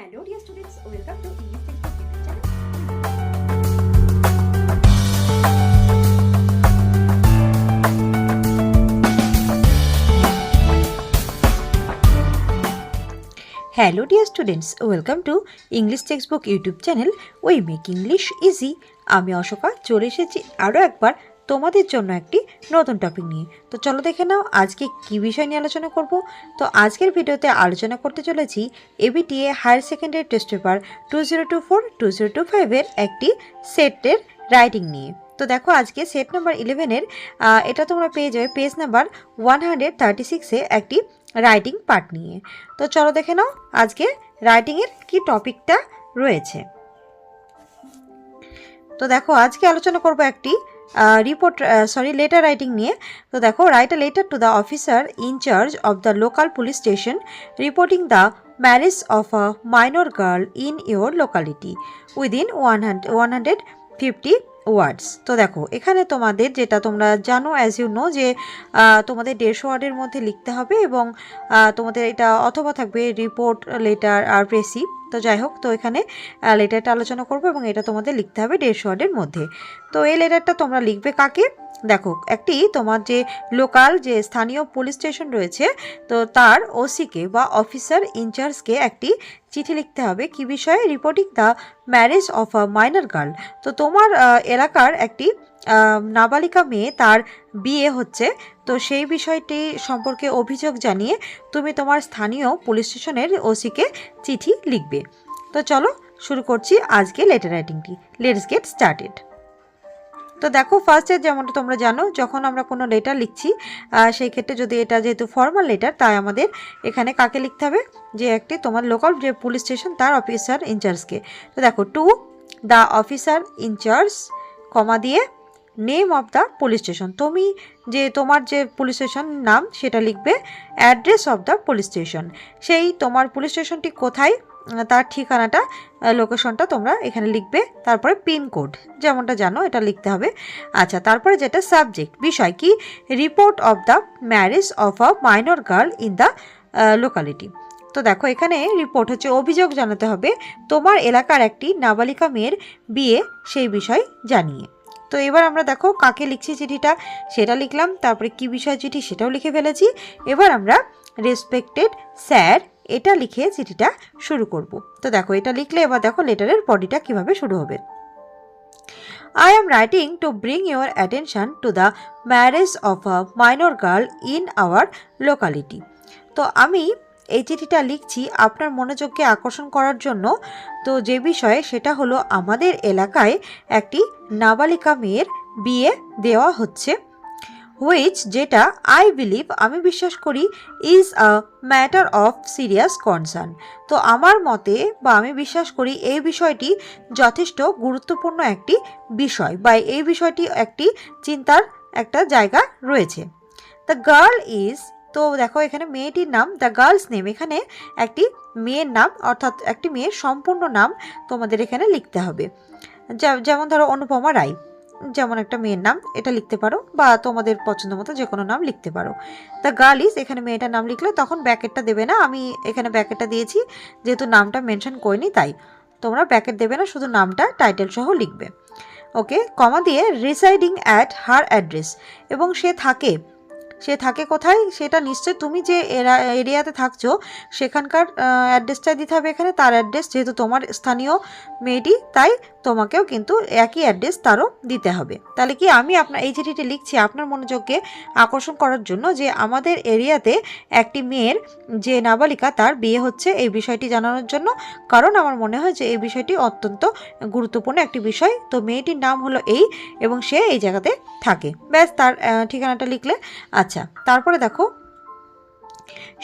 Hello dear students, welcome to English Textbook YouTube channel. Hello dear students, welcome to English Textbook YouTube channel. We make English easy. আমি অশোকা চলে এসেছি আরও একবার তোমাদের জন্য একটি নতুন টপিক নিয়ে। তো চলো দেখে নাও আজকে কি বিষয় নিয়ে আলোচনা করব। তো আজকের ভিডিওতে আলোচনা করতে চলেছি ABTA higher secondary test paper 2024-2025 এর একটি সেটের রাইটিং নিয়ে। তো দেখো আজকে সেট নাম্বার 11-এর এটা তোমরা পেয়ে যাবে পেজ নাম্বার 136-এ একটি রাইটিং পার্ট নিয়ে। তো চলো দেখে নাও আজকে রাইটিংয়ের কি টপিকটা রয়েছে। তো দেখো আজকে আলোচনা করব একটি লেটার রাইটিং নিয়ে। তো দেখো write a letter to the officer in charge of the local police station reporting the marriage of a minor girl in your locality within 150 ওয়ার্ডস। তো দেখো এখানে তোমাদের যেটা তোমরা জানো অ্যাজ ইউ নো যে তোমাদের 150 ওয়ার্ডের মধ্যে লিখতে হবে এবং তোমাদের এটা অথবা থাকবে রিপোর্ট লেটার আর প্রেসি। তো যাই হোক, তো এখানে লেটারটা আলোচনা করবো এবং এটা তোমাদের লিখতে হবে 150 ওয়ার্ডের মধ্যে। তো এই লেটারটা তোমরা লিখবে কাকে? দেখো একটি তোমার যে লোকাল যে স্থানীয় পুলিশ স্টেশন রয়েছে তো তার ওসিকে বা অফিসার ইনচার্জকে একটি চিঠি লিখতে হবে কি বিষয়ে? Reporting the marriage of a minor girl. তো তোমার এলাকার একটি নাবালিকা মেয়ে তার বিয়ে হচ্ছে, তো সেই বিষয়টি সম্পর্কে অভিযোগ জানিয়ে তুমি তোমার স্থানীয় পুলিশ স্টেশনের ওসিকে চিঠি লিখবে। তো চলো শুরু করছি আজকে লেটার রাইটিংটি। Let's get started. তো দেখো ফার্স্টে যেমনটা তোমরা জানো যখন আমরা কোনো লেটার লিখছি সেই ক্ষেত্রে যদি এটা যেহেতু ফর্মাল লেটার তাই আমাদের এখানে কাকে লিখতে হবে? যে একটি তোমার লোকাল যে পুলিশ স্টেশন তার অফিসার ইনচার্জকে। তো দেখো টু দ্য অফিসার ইনচার্জ কমা দিয়ে name of the police station, তুমি যে তোমার যে পুলিশ স্টেশন নাম সেটা লিখবে। Address of the police station, সেই তোমার পুলিশ স্টেশনটি কোথায় তার ঠিকানাটা লোকেশনটা তোমরা এখানে লিখবে। তারপরে পিনকোড যেমনটা জানো এটা লিখতে হবে। আচ্ছা, তারপরে যেটা সাবজেক্ট বিষয় কি? Report of the marriage of a minor girl in the locality. তো দেখো এখানে রিপোর্ট হচ্ছে অভিযোগ জানাতে হবে তোমার এলাকার একটি নাবালিকা মেয়ের বিয়ে সেই বিষয় জানিয়ে। তো এবার আমরা দেখো কাকে লিখছি চিঠিটা সেটা লিখলাম, তারপরে কি বিষয় চিঠি সেটাও লিখে ফেলেছি। এবার আমরা রেসপেক্টেড স্যার এটা লিখে চিঠিটা শুরু করব। তো দেখো এটা লিখলে এবার দেখো লেটারের বডিটা কিভাবে শুরু হবে। I am writing to bring your attention to the marriage of a minor girl in our locality. তো আমি এই চিঠিটা লিখছি আপনার মনোযোগকে আকর্ষণ করার জন্য। তো যে বিষয়ে সেটা হলো আমাদের এলাকায় একটি নাবালিকা মেয়ের বিয়ে দেওয়া হচ্ছে, হুইচ যেটা আই বিলিভ আমি বিশ্বাস করি is a matter of serious concern. তো আমার মতে বা আমি বিশ্বাস করি এই বিষয়টি যথেষ্ট গুরুত্বপূর্ণ একটি বিষয় বা এই বিষয়টি একটি চিন্তার একটা জায়গা রয়েছে। দ্য গার্ল ইজ, তো দেখো এখানে মেয়েটির নাম দ্য গার্লস নেম, এখানে একটি মেয়ের নাম অর্থাৎ একটি মেয়ের সম্পূর্ণ নাম তোমাদের এখানে লিখতে হবে। যেমন ধরো অনুপমা রায় যেমন একটা মেয়ের নাম এটা লিখতে পারো বা তোমাদের পছন্দ মতো যে কোনো নাম লিখতে পারো। দ্য গার্ল ইজ, এখানে মেয়েটার নাম লিখলে তখন ব্যাকেটটা দেবে না, আমি এখানে ব্যাকেটটা দিয়েছি যেহেতু নামটা মেনশন করিনি তাই তোমরা ব্যাকেট দেবে না, শুধু নামটা টাইটেল সহ লিখবে। ওকে, কমা দিয়ে রিসাইডিং অ্যাট হার অ্যাড্রেস, এবং সে থাকে কোথায় সেটা নিশ্চয়ই তুমি যে এরিয়াতে থাকছো সেখানকার অ্যাড্রেসটাই দিতে হবে এখানে, তার অ্যাড্রেস যেহেতু তোমার স্থানীয় মেয়েটি তাই তোমাকেও কিন্তু একই অ্যাড্রেস তারও দিতে হবে। তাহলে কি আমি আপনার এই চিঠিটি লিখছি আপনার মনোযোগকে আকর্ষণ করার জন্য যে আমাদের এরিয়াতে একটি মেয়ের যে নাবালিকা তার বিয়ে হচ্ছে এই বিষয়টি জানানোর জন্য, কারণ আমার মনে হয় যে এই বিষয়টি অত্যন্ত গুরুত্বপূর্ণ একটি বিষয়। তো মেয়েটির নাম হলো এই এবং সে এই জায়গাতে থাকে, ব্যাস তার ঠিকানাটা লিখলে। আচ্ছা, তারপরে দেখো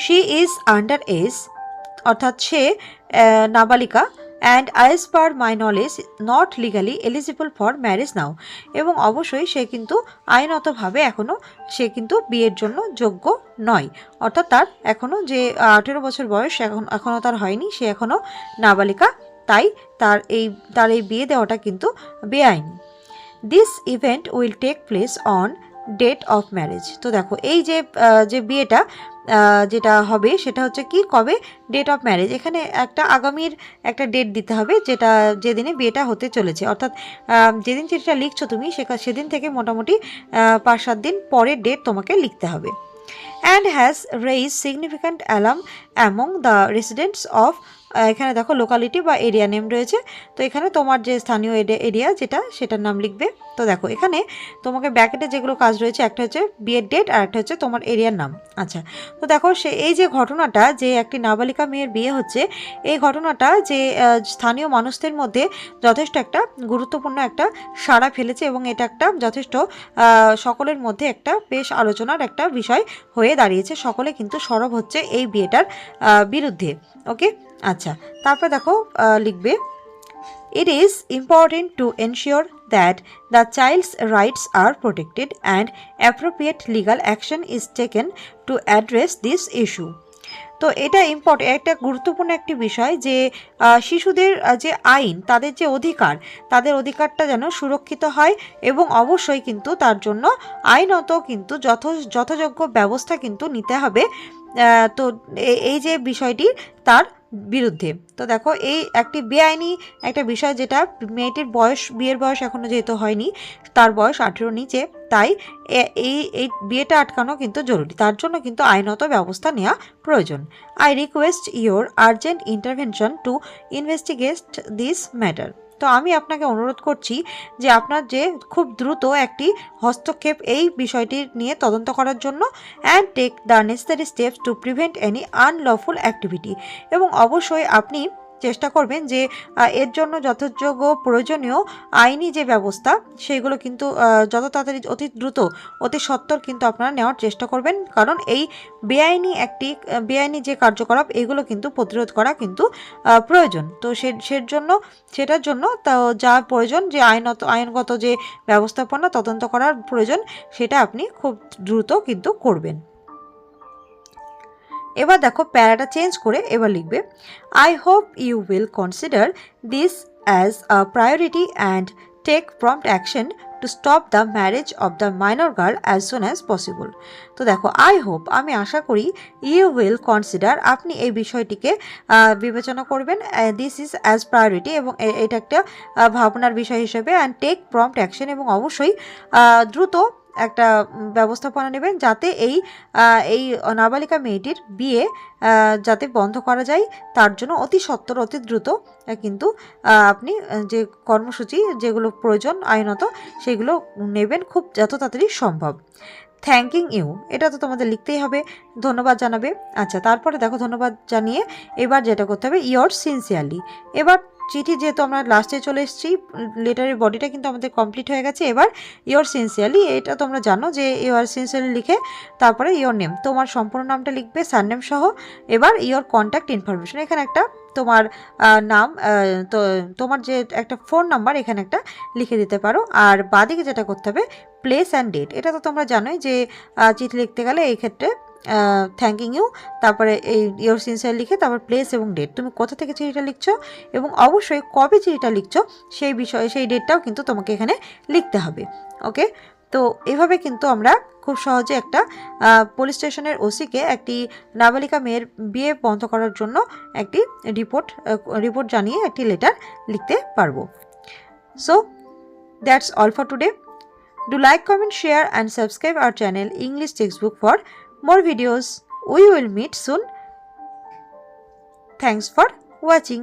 শি ইজ আন্ডার এজ, অর্থাৎ সে নাবালিকা, and as per my knowledge not legally eligible for marriage now, এবং অবশ্যই সে কিন্তু আইনতভাবে এখনও সে কিন্তু বিয়ের জন্য যোগ্য নয়, অর্থাৎ তার এখনও যে 18 বছর বয়স এখনও তার হয়নি, সে এখনও নাবালিকা, তাই তার এই বিয়ে দেওয়াটা কিন্তু বেআইনি। This event will take place on date of marriage. তো দেখো এই যে বিয়েটা যেটা হবে সেটা হচ্ছে কি কবে, ডেট অফ ম্যারেজ। এখানে একটা আগামীর একটা ডেট দিতে হবে, যেটা যেদিনে বিয়েটা হতে চলেছে, অর্থাৎ যেদিন চিঠিটা লিখছো তুমি সেদিন থেকে মোটামুটি 5-7 দিন পরের ডেট তোমাকে লিখতে হবে। And has raise significant alarm among the residents of, এখানে দেখো লোকালিটি বা এরিয়া নেম রয়েছে, তো এখানে তোমার যে স্থানীয় এরিয়া সেটার নাম লিখবে। তো দেখো এখানে তোমাকে ব্র্যাকেটে যেগুলো কাজ রয়েছে, একটা হচ্ছে বিয়ের ডেট আর একটা হচ্ছে তোমার এরিয়ার নাম। আচ্ছা, তো দেখো এই যে ঘটনাটা, যে একটি নাবালিকা মেয়ের বিয়ে হচ্ছে, এই ঘটনাটা যে স্থানীয় মানুষদের মধ্যে যথেষ্ট একটা গুরুত্বপূর্ণ একটা সাড়া ফেলেছে, এবং এটা একটা যথেষ্ট সকলের মধ্যে একটা বেশ আলোচনার একটা বিষয় হয়ে দাঁড়িয়েছে। সকলে কিন্তু সরব হচ্ছে এই বিয়েটার বিরুদ্ধে। ওকে, আচ্ছা, তারপর দেখো লিখবে, it is important to ensure that the child's rights are protected and appropriate legal action is taken to address this issue. তো এটা একটা গুরুত্বপূর্ণ একটি বিষয় যে শিশুদের যে আইন, তাদের যে তাদের অধিকারটা যেন সুরক্ষিত হয়, এবং অবশ্যই কিন্তু তার জন্য আইনত কিন্তু যথাযোগ্য ব্যবস্থা কিন্তু নিতে হবে। তো এই যে বিষয়টি তার বিরুদ্ধে। তো দেখো এই একটি বেআইনি একটা বিষয়, যেটা বিয়ের বয়স এখনো যেহেতু হয়নি, তার বয়স 18 নিচে, তাই এই বিয়েটা আটকানো কিন্তু জরুরি, তার জন্য কিন্তু আইনত ব্যবস্থা নেওয়া প্রয়োজন। I request your urgent intervention to investigate this matter. তো আমি আপনাকে অনুরোধ করছি যে আপনার যে খুব দ্রুত একটি হস্তক্ষেপ এই বিষয়টি নিয়ে তদন্ত করার জন্য, and take the necessary steps to prevent any unlawful activity, এবং অবশ্যই আপনি চেষ্টা করবেন যে এর জন্য যথাযোগ্য প্রয়োজনীয় আইনি যে ব্যবস্থা সেগুলো কিন্তু যত তাড়াতাড়ি, অতি দ্রুত, অতি সত্বর কিন্তু আপনারা নেওয়ার চেষ্টা করবেন, কারণ এই বেআইনি যে কার্যকলাপ এগুলো কিন্তু প্রতিরোধ করা কিন্তু প্রয়োজন। তো সেটার জন্য যা প্রয়োজন, যে আইনগত যে ব্যবস্থাপনা তদন্ত করার প্রয়োজন, সেটা আপনি খুব দ্রুত কিন্তু করবেন। এবার দেখো প্যারাটা চেঞ্জ করে এবার লিখবে, I hope you will consider this as a priority and take prompt action to stop the marriage of the minor girl as soon as possible. তো দেখো আই হোপ, আমি আশা করি, ইউ উইল কনসিডার, আপনি এই বিষয়টিকে বিবেচনা করবেন, দিস ইজ অ্যাজ প্রায়োরিটি, এবং এটা একটা ভাবনার বিষয় হিসেবে, অ্যান্ড টেক প্রম্পট অ্যাকশন, এবং অবশ্যই দ্রুত একটা ব্যবস্থাপনা নেবেন যাতে এই নাবালিকা মেয়েটির বিয়ে যাতে বন্ধ করা যায়, তার জন্য অতি সত্বর, অতি দ্রুত কিন্তু আপনি যে কর্মসূচি যেগুলো প্রয়োজন আইনত সেগুলো নেবেন খুব যত তাড়াতাড়ি সম্ভব। থ্যাঙ্কিং ইউ, এটা তো তোমাদের লিখতেই হবে, ধন্যবাদ জানাবে। আচ্ছা, তারপরে দেখো ধন্যবাদ জানিয়ে এবার যেটা করতে হবে, ইয়োর সিনসিয়ারলি। এবার চিঠি যেহেতু আমরা লাস্টে চলে এসেছি, লেটারের বডিটা কিন্তু আমাদের কমপ্লিট হয়ে গেছে। এবার ইয়োর সিনসিয়ারলি, এটা তোমরা জানো যে ইয়োর সিনসিয়ারলি লিখে তারপরে ইয়োর নেম, তোমার সম্পূর্ণ নামটা লিখবে সারনেম সহ। এবার ইয়োর কন্ট্যাক্ট ইনফরমেশন, এখানে একটা তোমার নাম, তো তোমার যে একটা ফোন নাম্বার এখানে একটা লিখে দিতে পারো। আর বাদিকে যেটা করতে হবে, প্লেস অ্যান্ড ডেট, এটা তো তোমরা জানোই যে চিঠি লিখতে গেলে এই ক্ষেত্রে থ্যাঙ্কিং ইউ, তারপরে এই ইয়োর সিনসিয়ার লিখে তারপর প্লেস এবং ডেট, তুমি কোথা থেকে চিঠিটা লিখছো এবং অবশ্যই কবে চিঠিটা লিখছো সেই বিষয়ে সেই ডেটটাও কিন্তু তোমাকে এখানে লিখতে হবে। ওকে, তো এইভাবে কিন্তু আমরা খুব সহজে একটা পুলিশ স্টেশনের ওসিকে একটি নাবালিকা মেয়ের বিয়ে বন্ধ করার জন্য একটি রিপোর্ট জানিয়ে একটি লেটার লিখতে পারবো। So that's all for today. Do like, comment, share and subscribe our channel English Textbook for more videos. We will meet soon. Thanks for watching.